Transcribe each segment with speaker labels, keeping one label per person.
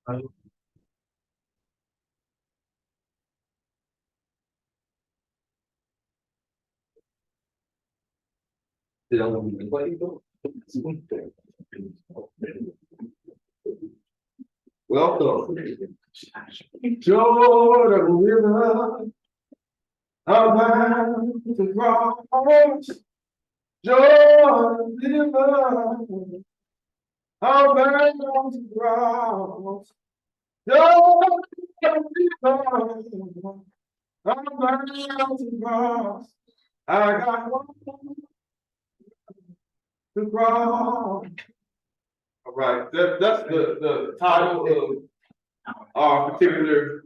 Speaker 1: Welcome. Jordan River, I'm bound to cross. Jordan River, I'm bound to cross. Jordan River, I'm bound to cross. I got one to cross. All right, that's the title of our particular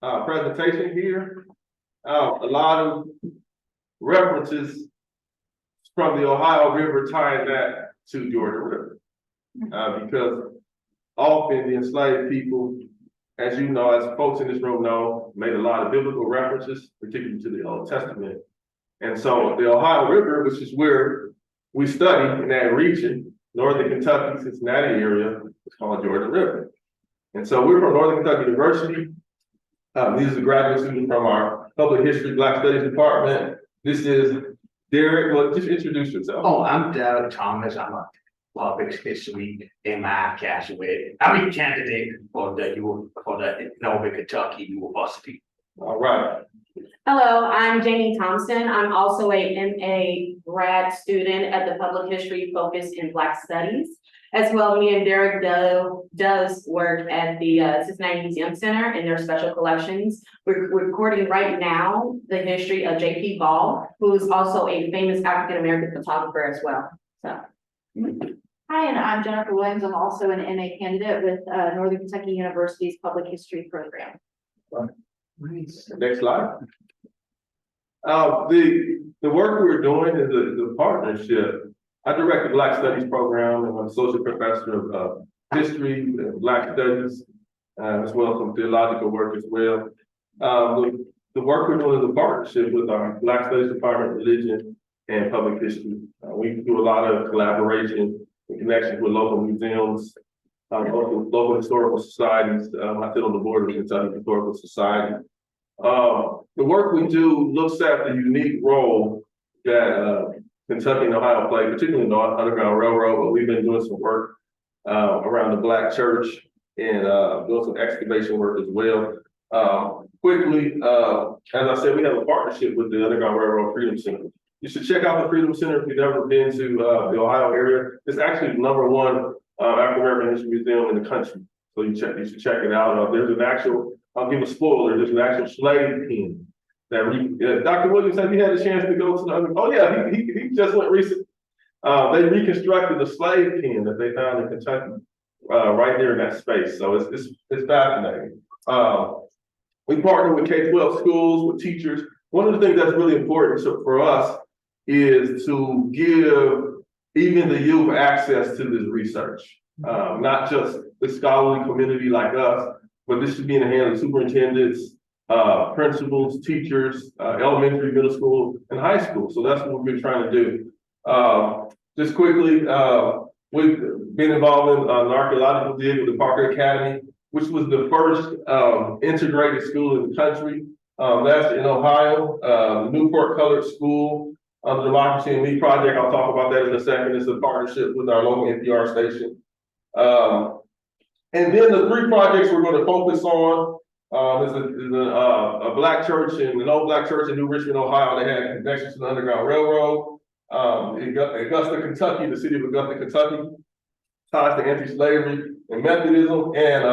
Speaker 1: presentation here. A lot of references from the Ohio River tying that to Georgia River. Because often the enslaved people, as you know, as folks in this room know, made a lot of biblical references, particularly to the Old Testament. And so the Ohio River, which is where we study in that region, Northern Kentucky, Cincinnati area, is called Georgia River. And so we're from Northern Kentucky University. These are graduate students from our Public History Black Studies Department. This is Derrick. Well, just introduce yourself.
Speaker 2: Oh, I'm Derrick Thomas. I'm a public history MI candidate. I'm a candidate for the Northern Kentucky University.
Speaker 1: All right.
Speaker 3: Hello, I'm Jamie Thompson. I'm also a MA grad student at the Public History focused in Black Studies. As well, me and Derrick does work at the Cincinnati Museum Center in their special collections. We're recording right now the history of J.P. Ball, who is also a famous African-American photographer as well. So.
Speaker 4: Hi, and I'm Jennifer Williams. I'm also an MA candidate with Northern Kentucky University's Public History program.
Speaker 1: Next slide. The work we're doing is a partnership. I direct the Black Studies program, and I'm associate professor of history and Black Studies, as well as some theological work as well. The work we're doing is a partnership with our Black Studies Department, Religion, and Public History. We do a lot of collaboration in connection with local museums, local historical societies. I sit on the board of the Kentucky Historical Society. The work we do looks at the unique role that Kentucky and Ohio play, particularly in the Underground Railroad, but we've been doing some work around the Black church and doing some excavation work as well. Quickly, as I said, we have a partnership with the Underground Railroad Freedom Center. You should check out the Freedom Center if you've ever been to the Ohio area. It's actually the #1 African American History Museum in the country. So you should check it out. There's an actual, I'll give a spoiler, there's an actual slave pen that Dr. Williams said he had a chance to go to the, oh yeah, he just went recent. They reconstructed the slave pen that they found in Kentucky, right there in that space. So it's fascinating. We partner with K-12 schools, with teachers. One of the things that's really important for us is to give even the youth access to this research. Not just the scholarly community like us, but this should be in the hands of superintendents, principals, teachers, elementary, middle school, and high school. So that's what we've been trying to do. Just quickly, we've been involved in an archaeological dig with the Parker Academy, which was the first integrated school in the country. That's in Ohio, Newport Colored School, the Democracy and Me Project. I'll talk about that in a second. It's a partnership with our local NPR station. And then the 3 projects we're going to focus on is a Black church an old Black church in New Richmond, Ohio. They had connections to the Underground Railroad. Augusta, Kentucky, the city of Augusta, Kentucky, ties to anti-slavery and Methodism, and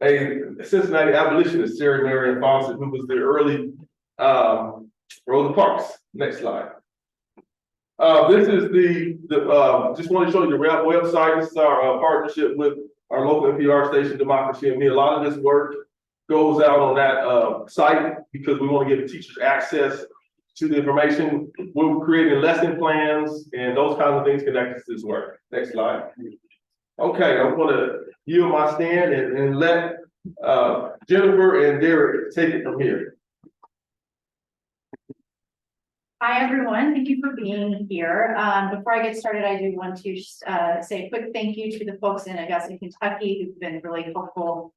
Speaker 1: a Cincinnati abolitionist, Sarah Marion Fawcett, who was the early Rosa Parks. Next slide. This is just want to show you the website. This is our partnership with our local NPR station, Democracy and Me. A lot of this work goes out on that site because we want to give teachers access to the information. We're creating lesson plans and those kinds of things connected to this work. Next slide. Okay, I'm going to yield my stand and let Jennifer and Derrick take it from here.
Speaker 4: Hi, everyone. Thank you for being here. Before I get started, I do want to say a quick thank you to the folks in Augusta, Kentucky, who've been really helpful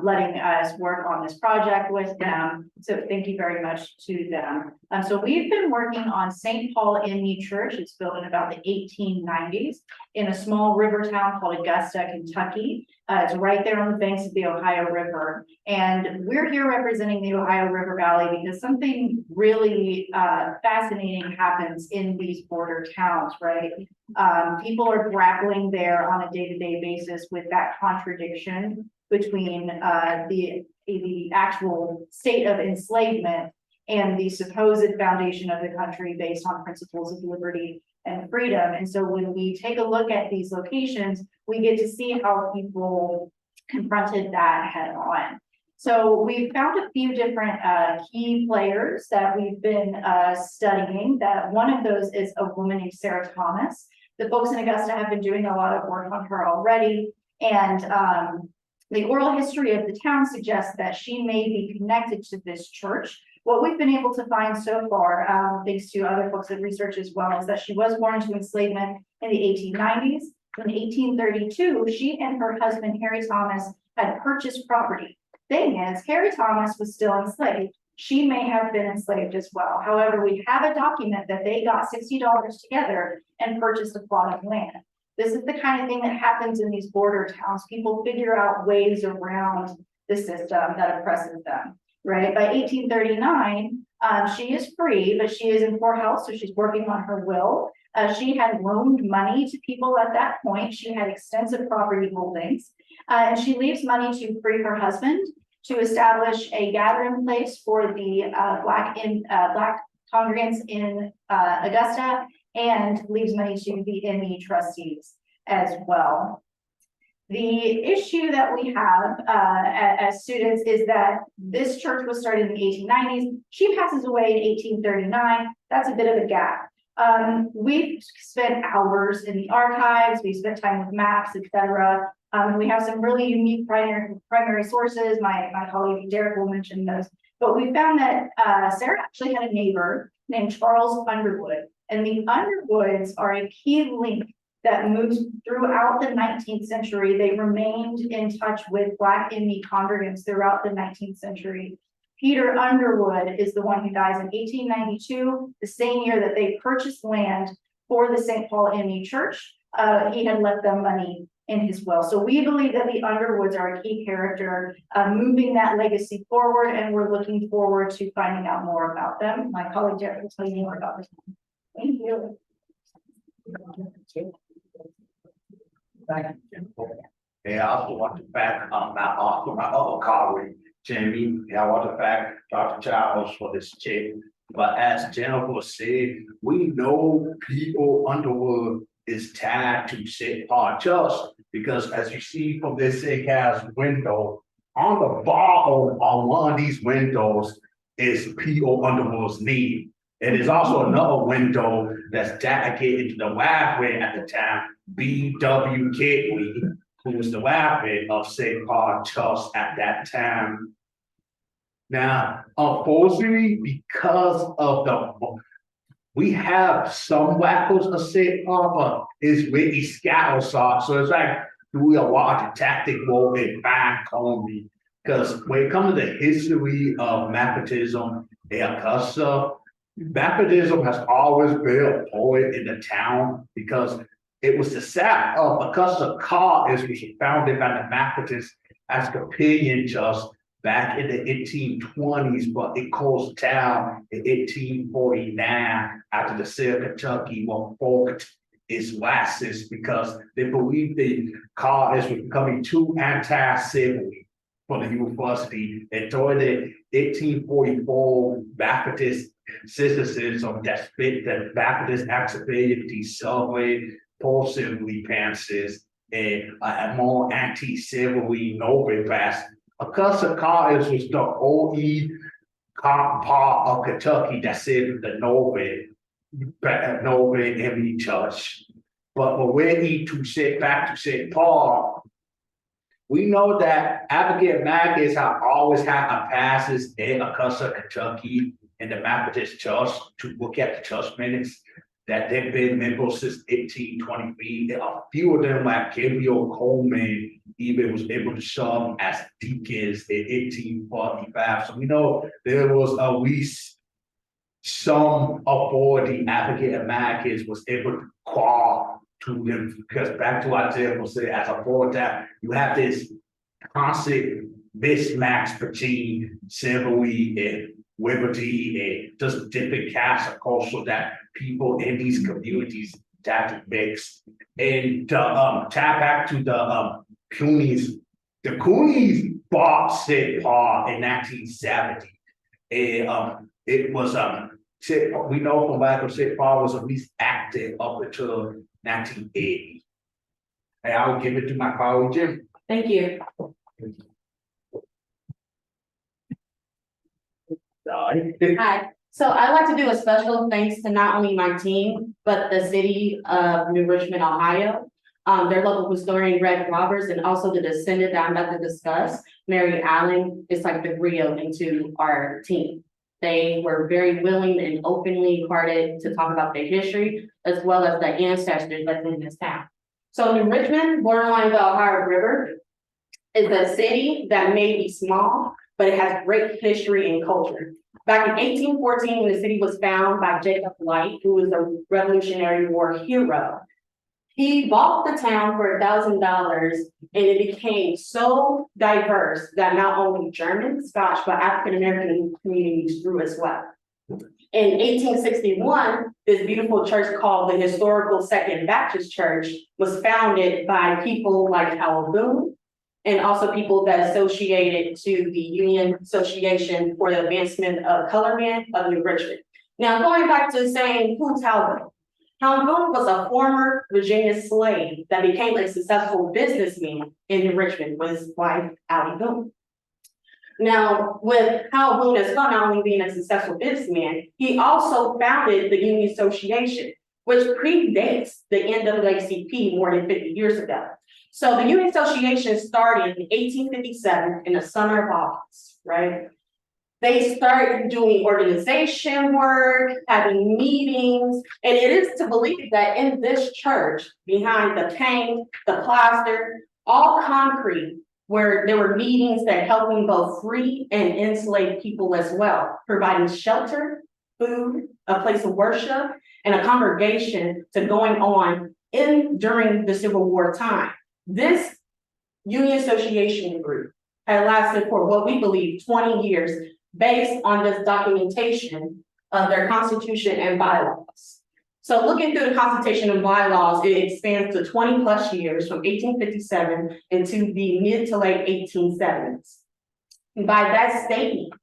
Speaker 4: letting us work on this project with them. So thank you very much to them. So we've been working on St. Paul M.E. Church. It's built in about the 1890s in a small river town called Augusta, Kentucky. It's right there on the banks of the Ohio River. And we're here representing the Ohio River Valley because something really fascinating happens in these border towns, right? People are grappling there on a day-to-day basis with that contradiction between the actual state of enslavement and the supposed foundation of the country based on principles of liberty and freedom. And so when we take a look at these locations, we get to see how people confronted that head on. So we found a few different key players that we've been studying. That one of those is a woman named Sarah Thomas. The folks in Augusta have been doing a lot of work on her already. And the oral history of the town suggests that she may be connected to this church. What we've been able to find so far, thanks to other folks that research as well, is that she was born into enslavement in the 1890s. In 1832, she and her husband, Harry Thomas, had purchased property. Thing is, Harry Thomas was still enslaved. She may have been enslaved as well. However, we have a document that they got $60 together and purchased a plot of land. This is the kind of thing that happens in these border towns. People figure out ways around the system that oppresses them, right? By 1839, she is free, but she is in poor health, so she's working on her will. She had loaned money to people at that point. She had extensive property holdings, and she leaves money to free her husband, to establish a gathering place for the Black congregants in Augusta, and leaves money to the ME trustees as well. The issue that we have as students is that this church was started in the 1890s. She passes away in 1839. That's a bit of a gap. We've spent hours in the archives. We spent time with maps, etc. We have some really unique primary sources. My colleague Derrick will mention those. But we found that Sarah actually had a neighbor named Charles Underwood. And the Underwoods are a key link that moves throughout the 19th century. They remained in touch with Black ME congregants throughout the 19th century. Peter Underwood is the one who dies in 1892, the same year that they purchased land for the St. Paul ME Church. He had left them money in his will. So we believe that the Underwoods are a key character moving that legacy forward, and we're looking forward to finding out more about them. My colleague Derrick will tell you more about this. Thank you.
Speaker 2: Thank you. Yeah, I also want to thank my other colleague, Jamie. I want to thank Dr. Charles for this tip. But as Jennifer said, we know people Underwood is tied to St. Paul Church, because as you see from this St. Paul's window, on the bottom of one of these windows is P.O. Underwood's name. And there's also another window that's dedicated to the library at the time, B.W. Gateway, who was the library of St. Paul Church at that time. Now, unfortunately, because of we have some wackles of St. Paul, but it's really scattershot. So it's like doing a lot of tactical and fine combing. Because when it comes to the history of Methodism in Augusta, Methodism has always been a poet in the town, because it was the sect of Augusta College, which was founded by the Methodists as companion just back in the 1820s, but it closed down in 1849 after the state of Kentucky forked its license because they believed the college was becoming too anti-civil for the university. And during the 1844 Baptist citizens that split the Baptist activity subway, pro-civilly pansies, and a more anti-civilly noble class. Augusta College was the only part of Kentucky that said the noble ME Church. But when we back to St. Paul, we know that African Americans have always had a passes in Augusta, Kentucky, in the Methodist Church to look at the church minutes that they've been members since 1823. A few of them, like Gabriel Coleman, even was able to serve as deacons in 1845. So we know there was at least some of the African Americans was able to call to them, because back to what Tim was saying, as a forward that you have this constant mismatch between slavery and liberty and just different casts of culture that people in these communities have to mix. And to tap back to the Coonies, the Coonies bought St. Paul in 1970. And it was we know from Michael St. Paul was at least active up until 1980. And I will give it to my colleague Jim.
Speaker 3: Thank you. Hi, so I'd like to do a special thanks to not only my team, but the city of New Richmond, Ohio. Their local historian, Greg Roberts, and also the descendant that I'm about to discuss, Mary Allen, is like the Rio into our team. They were very willing and openly hearted to talk about their history, as well as the ancestors that live in this town. So New Richmond, borderline the Ohio River, is a city that may be small, but it has great history and culture. Back in 1814, when the city was founded by Jacob Light, who was a Revolutionary War hero, he bought the town for $1,000, and it became so diverse that not only German, Scotch, but African American communities grew as well. In 1861, this beautiful church called the Historical Second Baptist Church was founded by people like Howell Boone, and also people that associated to the Union Association for the Advancement of Colormen of New Richmond. Now, going back to saying who's Howell Boone? Howell Boone was a former Virginia slave that became a successful businessman in New Richmond with his wife, Allie Boone. Now, with Howell Boone as well, not only being a successful businessman, he also founded the Union Association, which predates the NAACP more than 50 years ago. So the Union Association started in 1857 in the summer of August, right? They started doing organization work, having meetings, and it is to believe that in this church, behind the paint, the plaster, all concrete, where there were meetings that helping both free and enslaved people as well, providing shelter, food, a place of worship, and a congregation to going on during the Civil War time. This Union Association group had lasted for what we believe 20 years, based on this documentation of their constitution and bylaws. So looking through the constitution and bylaws, it expands to 20 plus years from 1857 into the mid to late 1870s. And by that statement,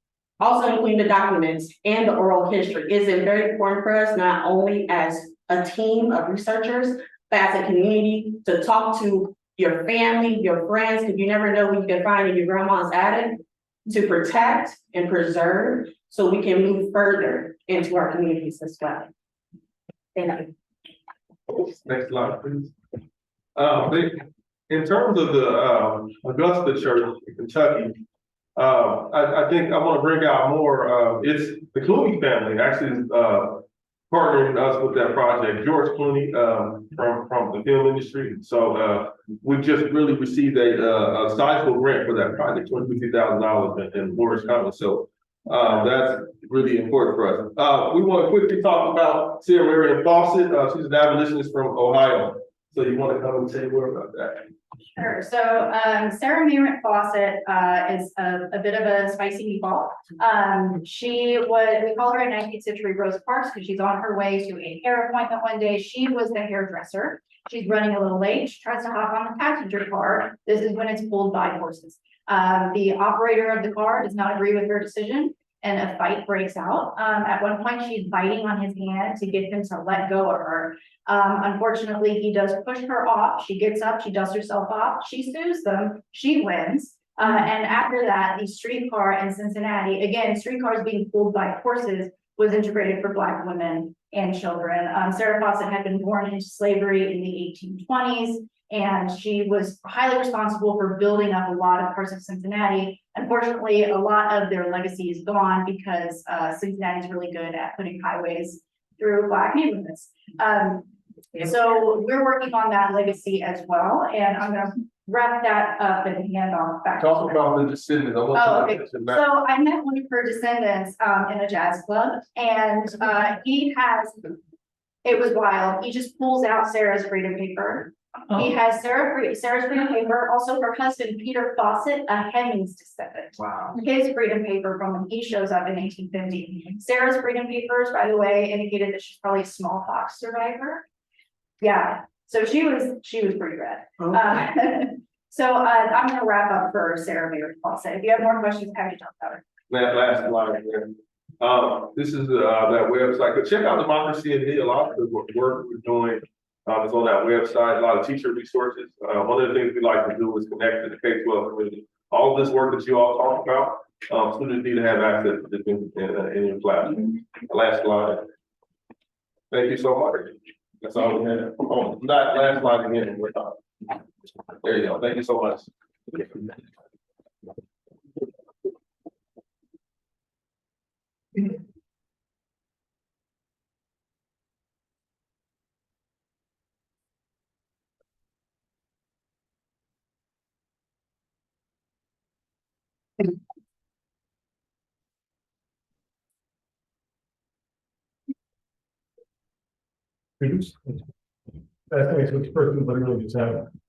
Speaker 3: also including the documents and the oral history, is it very important for us, not only as a team of researchers, but as a community to talk to your family, your friends, because you never know what you can find in your grandma's attic, to protect and preserve so we can move further into our communities as well. Thank you.
Speaker 1: Next slide, please. In terms of the Augusta Church in Kentucky, I think I want to bring out more. It's the Clooney family actually partnering us with that project. George Clooney from the film industry. So we just really received a sizable grant for that project, $22,000 in Morris County. So that's really important for us. We want to quickly talk about Sarah Marion Fawcett. She's an abolitionist from Ohio. So you want to come and say a word about that?
Speaker 4: Sure. So Sarah Marion Fawcett is a bit of a spicy meatball. We call her a 19th century Rosa Parks because she's on her way to a hair appointment one day. She was the hairdresser. She's running a little late. She tries to hop on the passenger car. This is when it's pulled by horses. The operator of the car does not agree with her decision, and a fight breaks out. At one point, she's biting on his hand to get him to let go of her. Unfortunately, he does push her off. She gets up, she dusts herself off, she sues them, she wins. And after that, the streetcar in Cincinnati, again, streetcars being pulled by horses, was integrated for Black women and children. Sarah Fawcett had been born into slavery in the 1820s, and she was highly responsible for building up a lot of parts of Cincinnati. Unfortunately, a lot of their legacy is gone because Cincinnati is really good at putting highways through Black neighborhoods. So we're working on that legacy as well, and I'm gonna wrap that up and hand off back.
Speaker 1: Talk about the descendants. I want
Speaker 4: Oh,
Speaker 1: you
Speaker 4: okay.
Speaker 1: to mention that.
Speaker 4: So I met one of her descendants in a jazz club, and he has, it was wild. He just pulls out Sarah's freedom paper. He has Sarah's freedom paper, also her husband, Peter Fawcett, a Hemmings descendant.
Speaker 2: Wow.
Speaker 4: His freedom paper from when he shows up in 1850. Sarah's freedom papers, by the way, indicated that she's probably a smallpox survivor. Yeah, so she was pretty rad. So I'm gonna wrap up for Sarah Mary Fawcett. If you have more questions, happy to talk about her.
Speaker 1: That last slide there. This is that website. But check out Democracy and Me. A lot of the work we're doing is on that website. A lot of teacher resources. One of the things we like to do is connect to the K-12 community. All of this work that you all talk about, students need to have access to this in your classroom. Last slide. Thank you so much. That's all we have. Oh, not last slide again. We're done. There you go. Thank you so much.
Speaker 5: That's which person literally just have